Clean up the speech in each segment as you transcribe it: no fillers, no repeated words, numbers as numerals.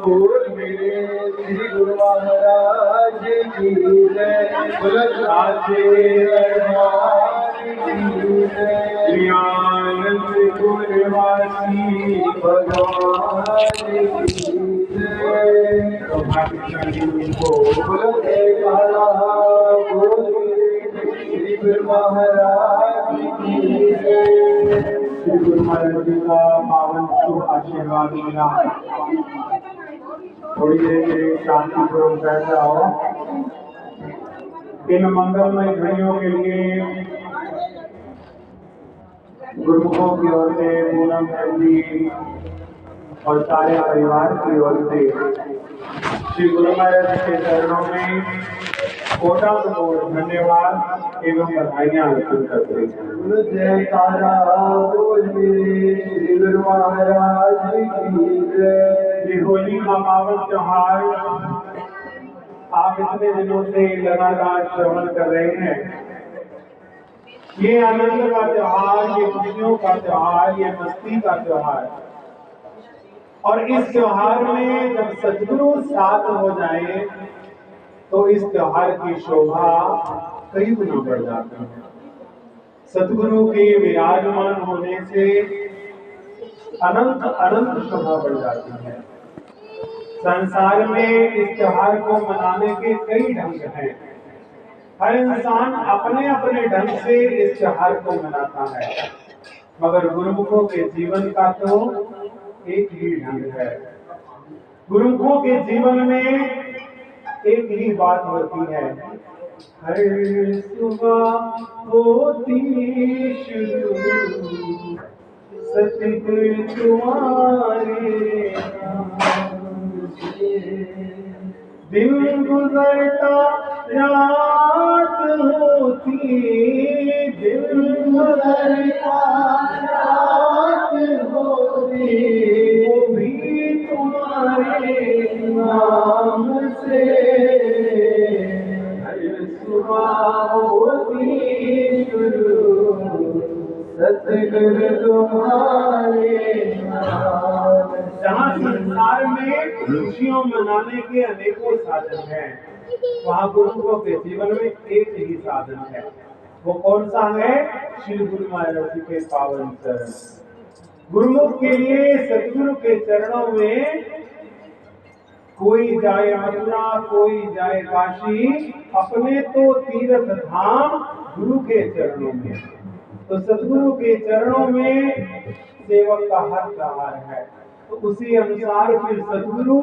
बोल मेरे श्री गुरु महाराज की जय। साचे दरबार की जय। ज्ञान गुरवासी भगवान की जय। तो भाग्यशाली को बोल जयकारा बोल श्री गुरु महाराज की जय। श्री गुरु महाराज जी का पावन शुभ आशीर्वाद मिला। थोड़ी देर के शांति पूर्वक बैठ जाओ। इन मंगलमय घड़ियों के लिए गुरुमुखों की ओर से, पूनम जी और सारे परिवार की ओर से श्री गुरु महाराज के चरणों में कोटि धन्यवाद एवं बधाइयां अर्पित करते हैं। जयकारा बोल श्री गुरु महाराज की जय। होली का पावन त्योहार आप इतने दिनों से लगातार श्रवण कर रहे हैं। ये आनंद का त्योहार, ये खुशियों का त्योहार, ये मस्ती का त्योहार, और इस त्योहार में जब सद्गुरु साथ हो जाए तो इस त्योहार की शोभा कई गुना बढ़ जाती है। सद्गुरु के विराजमान होने से अनंत अनंत शोभा बढ़ जाती है। संसार में इस त्योहार को मनाने के कई ढंग हैं। हर इंसान अपने अपने ढंग से इस त्योहार को मनाता है, मगर गुरुमुखों के जीवन का तो एक ही ढंग है। गुरुमुखों के जीवन में एक ही बात होती है, हर सुबह होती शुरू सतगुरु तुम्हारे नाम से। दिन गुजरता रात होती, दिन गुजरता रात होती, वो भी तुम्हारे नाम से। हर सुबह होती शुरू सतगुरु तुम्हारे नाम। जहाँ संसार में खुशियों मनाने के अनेकों साधन हैं, वहाँ गुरुमुखों के जीवन में एक ही साधन है। वो कौन सा है? श्री गुरु महाराज जी के पावन चरण। गुरुमुख के लिए सतगुरु के चरणों में कोई जाए मथुरा, कोई जाए काशी, अपने तो तीर्थ धाम गुरु के चरणों में। तो सतगुरु के चरणों में सेवक का हर प्रहार है। तो उसी अनुसार फिर सतगुरु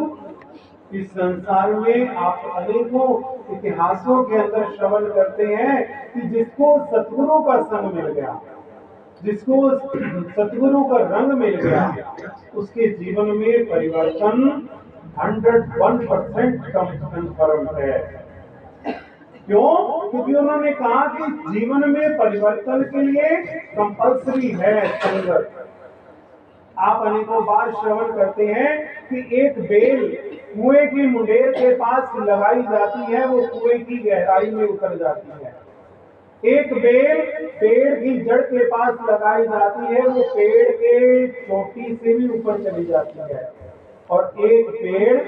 इस संसार में आप अनेकों इतिहासों के अंदर श्रवण करते हैं कि जिसको सतगुरु का संग मिल गया, जिसको सतगुरु का रंग मिल गया, उसके जीवन में परिवर्तन 101% कन्फर्म है। क्यों? क्योंकि उन्होंने कहा कि जीवन में परिवर्तन के लिए कंपल्सरी है संगत। आप अनेकों बार श्रवण करते हैं कि एक बेल कुएं की मुंडेर के पास लगाई जाती है, वो कुएं की गहराई में उतर जाती है। एक बेल पेड़ की जड़ के पास लगाई जाती है, वो पेड़ के चोटी से भी ऊपर चली जाती है। और एक पेड़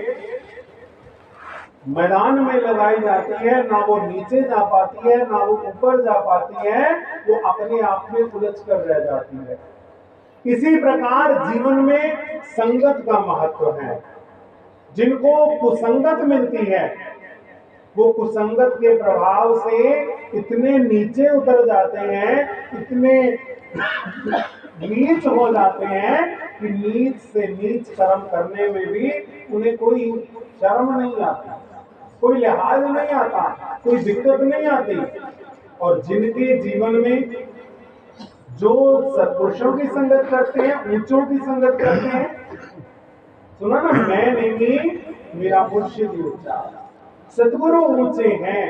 मैदान में लगाई जाती है, ना वो नीचे जा पाती है, ना वो ऊपर जा पाती है, वो अपने आप में उलझ कर रह जाती है। इसी प्रकार जीवन में संगत का महत्व है। जिनको कुसंगत मिलती है, वो कुसंगत के प्रभाव से इतने नीचे उतर जाते हैं, इतने नीच हो जाते हैं कि नीच से नीच कर्म करने में भी उन्हें कोई शर्म नहीं आती, कोई लिहाज नहीं आता, कोई दिक्कत नहीं आती। और जिनके जीवन में जो सत्पुरुषों की संगत करते हैं, ऊंचों की संगत करते हैं, सुना ना, मैं नहीं मेरा मुर्शिद ऊंचा। सतगुरु ऊंचे हैं,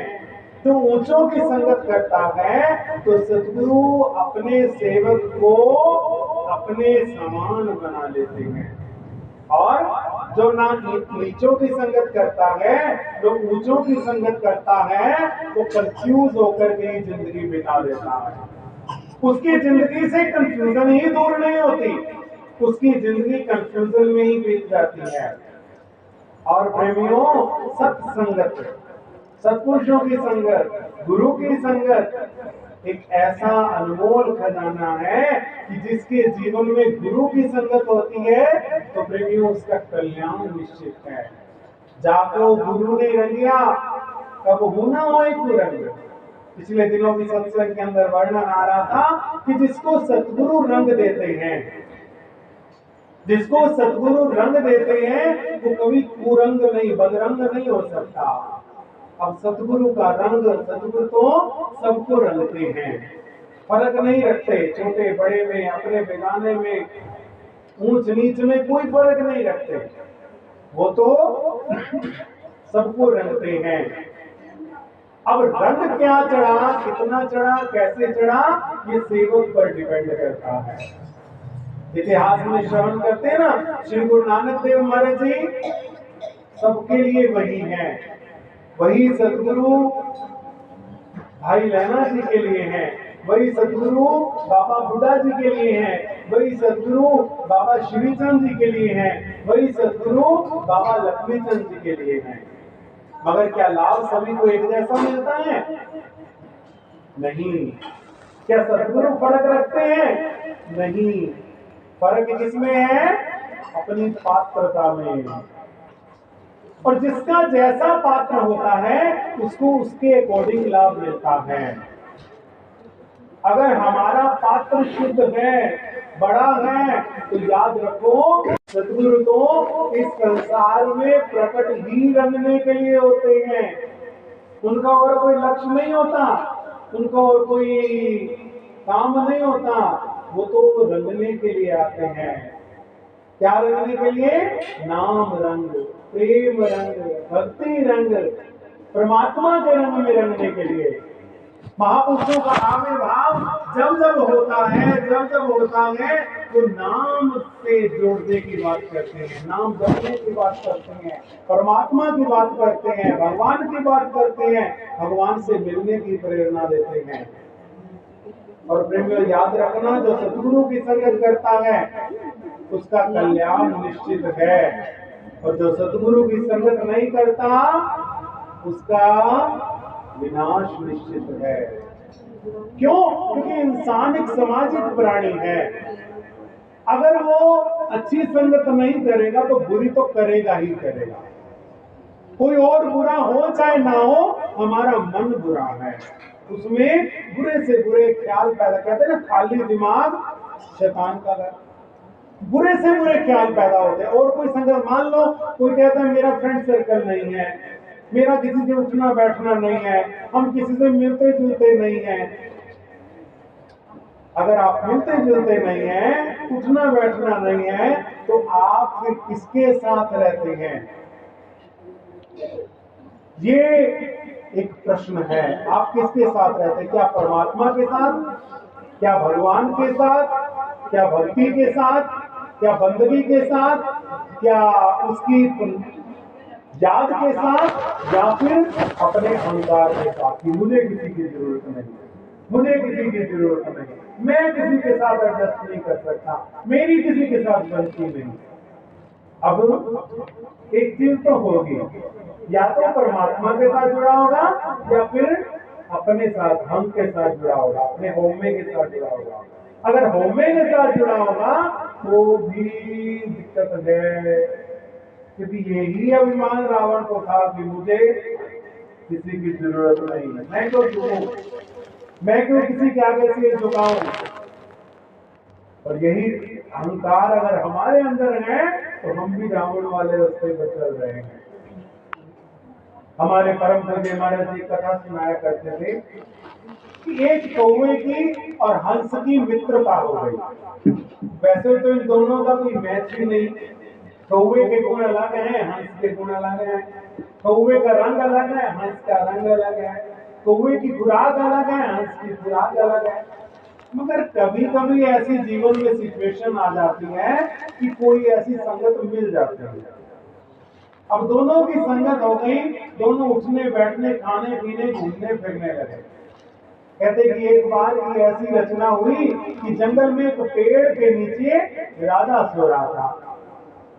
तो ऊंचों की संगत करता है तो सतगुरु अपने सेवक को अपने समान बना लेते हैं। और जो ना नीचों की संगत करता है, जो ऊंचों की संगत करता है, वो कंफ्यूज होकर के जिंदगी बिता देता है। उसकी जिंदगी से कंफ्यूजन ही दूर नहीं होती, उसकी जिंदगी कंफ्यूजन में ही बीत जाती है। और प्रेमियों, सत्संगत, सत्पुरुषों की संगत, गुरु की संगत एक ऐसा अनमोल खजाना है कि जिसके जीवन में गुरु की संगत होती है तो प्रेमियों उसका कल्याण निश्चित है। जाको गुरु ने रंगिया कब होना हो एक रंग। पिछले दिनों की सत्संग के अंदर वर्णन आ रहा था कि जिसको सतगुरु रंग देते हैं, जिसको सतगुरु रंग देते हैं वो कभी कुरंग नहीं, बदरंग नहीं हो सकता। अब सतगुरु का रंग, सतगुरु तो सबको रंगते हैं, फर्क नहीं रखते, छोटे बड़े में, अपने बेगाने में, ऊंच नीच में कोई फर्क नहीं रखते, वो तो सबको रंगते हैं। अब रंग क्या चढ़ा, कितना चढ़ा, कैसे चढ़ा, ये सेवक पर डिपेंड करता है। इतिहास में श्रवण करते हैं ना, श्री गुरु नानक देव महाराज जी सबके लिए वही है, वही सतगुरु भाई लहना जी के लिए हैं, वही सतगुरु बाबा बुड्ढा जी के लिए हैं, वही सतगुरु बाबा श्रीचंद जी के लिए हैं, वही सतगुरु बाबा लक्ष्मीचंद जी के लिए हैं। मगर क्या लाभ सभी को एक जैसा मिलता है? नहीं। क्या सतगुरु फर्क रखते हैं? नहीं। फर्क किसमें है? अपनी पात्रता में। और जिसका जैसा पात्र होता है उसको उसके अकॉर्डिंग लाभ मिलता है। अगर हमारा पात्र शुद्ध है, बड़ा है, तो याद रखो सतगुरु तो इस संसार में प्रकट ही रंगने के लिए होते हैं। उनका और कोई लक्ष्य नहीं होता, उनका और कोई काम नहीं होता, वो तो रंगने के लिए आते हैं। क्या रंगने के लिए? नाम रंग, प्रेम रंग, भक्ति रंग, परमात्मा के रंग में रंगने के लिए। महापुरुषों का आविर्भाव जब जब होता है, जब जब होता है, तो नाम से जोड़ने की बात करते हैं, नाम जपने की बात करते हैं, परमात्मा की बात करते हैं, भगवान की बात करते हैं, भगवान से मिलने की प्रेरणा देते हैं। और प्रेमियों याद रखना, जो सतगुरु की संगत करता है उसका कल्याण निश्चित है, और जो सतगुरु की संगत नहीं करता उसका विनाश निश्चित है। क्यों? क्योंकि इंसान एक सामाजिक प्राणी है। अगर वो अच्छी संगत नहीं करेगा तो बुरी तो करेगा ही करेगा। कोई और बुरा हो चाहे ना हो, हमारा मन बुरा है, उसमें बुरे से बुरे ख्याल पैदा, कहते हैं ना खाली दिमाग शैतान का घर, बुरे से बुरे ख्याल पैदा होते हैं। और कोई संगत, मान लो कोई कहता है मेरा फ्रेंड सर्कल नहीं है, मेरा किसी से उठना बैठना नहीं है, हम किसी से मिलते जुलते नहीं हैं। अगर आप मिलते जुलते नहीं हैं, उठना बैठना नहीं है, तो आप फिर किसके साथ रहते हैं? ये एक प्रश्न है। आप किसके साथ रहते हैं? क्या परमात्मा के साथ, क्या भगवान के साथ, क्या भक्ति के साथ, क्या बंदगी के साथ, क्या उसकी याद के साथ, या फिर अपने अहंकार के साथ कि मुझे किसी की जरूरत नहीं, मुझे किसी की जरूरत नहीं, मैं किसी के साथ एडजस्ट नहीं कर सकता, मेरी किसी के साथ बनती नहीं। अब एक चीज तो होगी, या तो परमात्मा के साथ जुड़ा होगा या फिर अपने साथ, हम के साथ जुड़ा होगा, अपने होमे के साथ जुड़ा होगा। अगर होमे के साथ जुड़ा होगा तो भी दिक्कत है, क्योंकि यही अभिमान रावण को था कि मुझे किसी की जरूरत नहीं है, मैं तो झुकूं, मैं क्यों किसी के आगे से झुकाऊं। और यही अहंकार अगर हमारे अंदर है तो हम भी रावण वाले रास्ते पर चल रहे हैं। हमारे परम पूज्य महाराज जी कथा सुनाया करते थे कि एक कौवे की और हंस की मित्रता हो गई। वैसे तो इन दोनों का कोई मैच ही नहीं, कौवे के गुण अलग हैं, हंस के गुण अलग हैं, कौवे का रंग अलग है, हंस का रंग अलग है, कौवे की खुराक अलग है, हंस की खुराक अलग है। मगर कभी कभी ऐसी जीवन में सिचुएशन आ जाती है कि कोई ऐसी संगत मिल जाती है। अब दोनों की संगत हो गई, दोनों उठने बैठने, खाने पीने, घूमने फिरने लगे। कहते कि एक बार की ऐसी रचना हुई कि जंगल में एक पेड़ के नीचे राजा सो रहा था।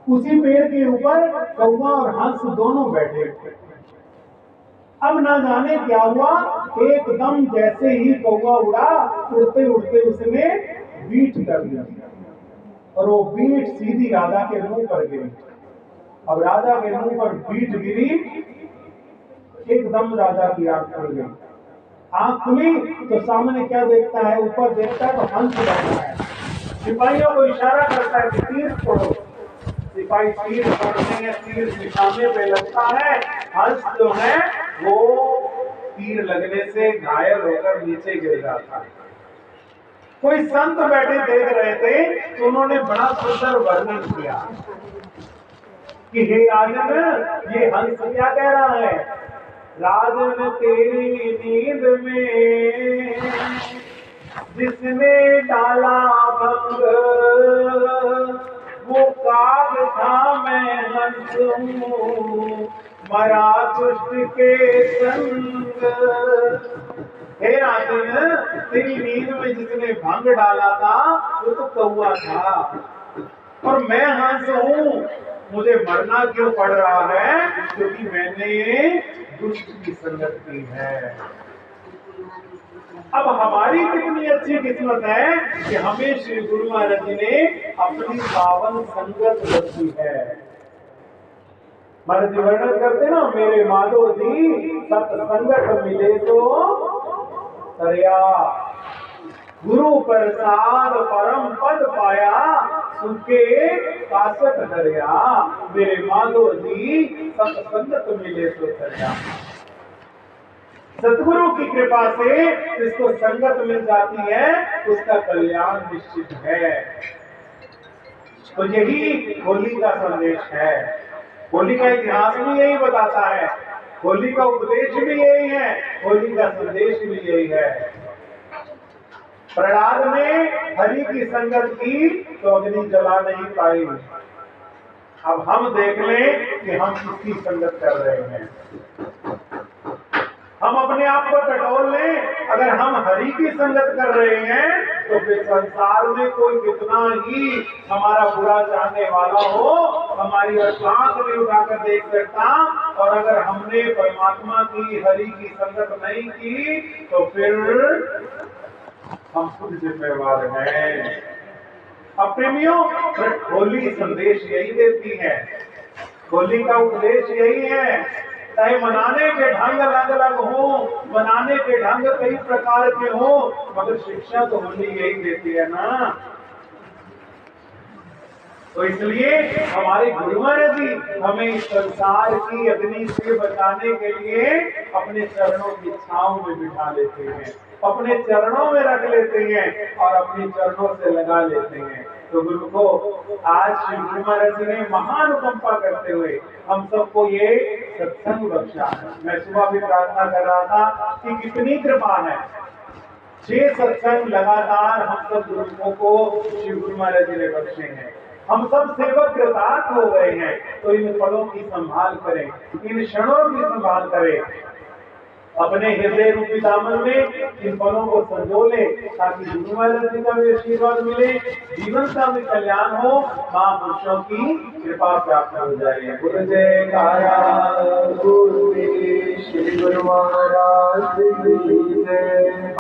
उसी पेड़ के ऊपर कौवा और हंस दोनों बैठे थे। अब ना जाने क्या हुआ, एकदम जैसे ही कौवा उड़ा, उड़ते उड़ते उसने बीट कर दिया और वो बीट सीधी राधा के मुंह पर गिरी। अब राधा के मुंह पर बीट गिरी, एकदम राधा की आंख खुल गई। आंख खुली तो सामने क्या देखता है, ऊपर देखता है तो हंस बैठा है। सिपाहियों को इशारा करता है कि तीर छोड़ो। सिपाही तीर छोड़ते हैं, तीर निशाने पे लगता है, हंस जो है वो तीर लगने से घायल होकर नीचे गिर जाता है। कोई संत बैठे देख रहे थे तो उन्होंने बड़ा सुंदर वर्णन किया कि हे राजन, ये हंस क्या कह रहा है। राजन तेरी नींद में जिसने डाला भंग, वो काग था मैं हंस हूँ, मरा दुष्ट के संग। हे राजन, तेरी नींद में जिसने भंग डाला था वो तो कौवा था और मैं हंस हूँ। मुझे मरना क्यों पड़ रहा है, क्योंकि मैंने दुष्ट की संगत की है। अब हमारी कितनी अच्छी किस्मत है कि हमें श्री गुरु महाराज जी ने अपनी पावन संगत रखी है। महाराज जी वर्णन करते ना, मेरे माधव जी सत्संगत मिले तो तरया, गुरु प्रसाद परम पद पाया, सुखे कासट दरिया। मेरे माधव जी सत्संगत मिले तो तरया। सतगुरु की कृपा से जिसको संगत मिल जाती है उसका कल्याण निश्चित है। तो यही होली का संदेश है। होली का इतिहास भी यही बताता है, होली का उपदेश भी यही है, होली का संदेश भी यही है। प्रहलाद ने हरि की संगत की तो अग्नि जला नहीं पाई। अब हम देख लें कि हम किसकी संगत कर रहे हैं। हम अपने आप को टटोल लें, अगर हम हरि की संगत कर रहे हैं तो फिर संसार में कोई कितना ही हमारा बुरा चाहने वाला हो, हमारी आंख नहीं उठाकर देख सकता। और अगर हमने परमात्मा की हरि की संगत नहीं की तो फिर हम खुद जिम्मेवार हैं। अब प्रेमियों, होली संदेश यही देती है, होली का उपदेश यही है। चाहे मनाने के ढंग अलग अलग हो, मनाने के ढंग कई प्रकार के हो, मगर शिक्षा तो होली यही देती है ना। तो इसलिए हमारे गुरु महाराज जी हमें इस संसार की अग्नि से बचाने के लिए अपने चरणों की छांव में बिठा लेते हैं, अपने चरणों में रख लेते हैं और अपने चरणों से लगा लेते हैं। तो गुरु को आज श्री गुरु महाराज जी ने महानुकंपा करते हुए हम सबको ये सत्संग बख्शा है। मैं सुबह भी प्रार्थना कर रहा था कि कितनी कृपा है, 6 सत्संग लगातार हम सब गुरुओं को श्री गुरु महाराज जी ने बख्शे हैं। हम सब सेवक कृतार्थ हो गए हैं। तो इन पलों की संभाल करें, इन क्षणों की संभाल करें, अपने हृदय रूपी दामन में इन पलों को संजो ले, ताकि गुरु महाराज जी का भी आशीर्वाद मिले, जीवन का भी कल्याण हो, महापुरुषों की कृपा प्राप्त हो जाए। गुरु जयकारा, गुरु श्री गुरु महाराज जी जय।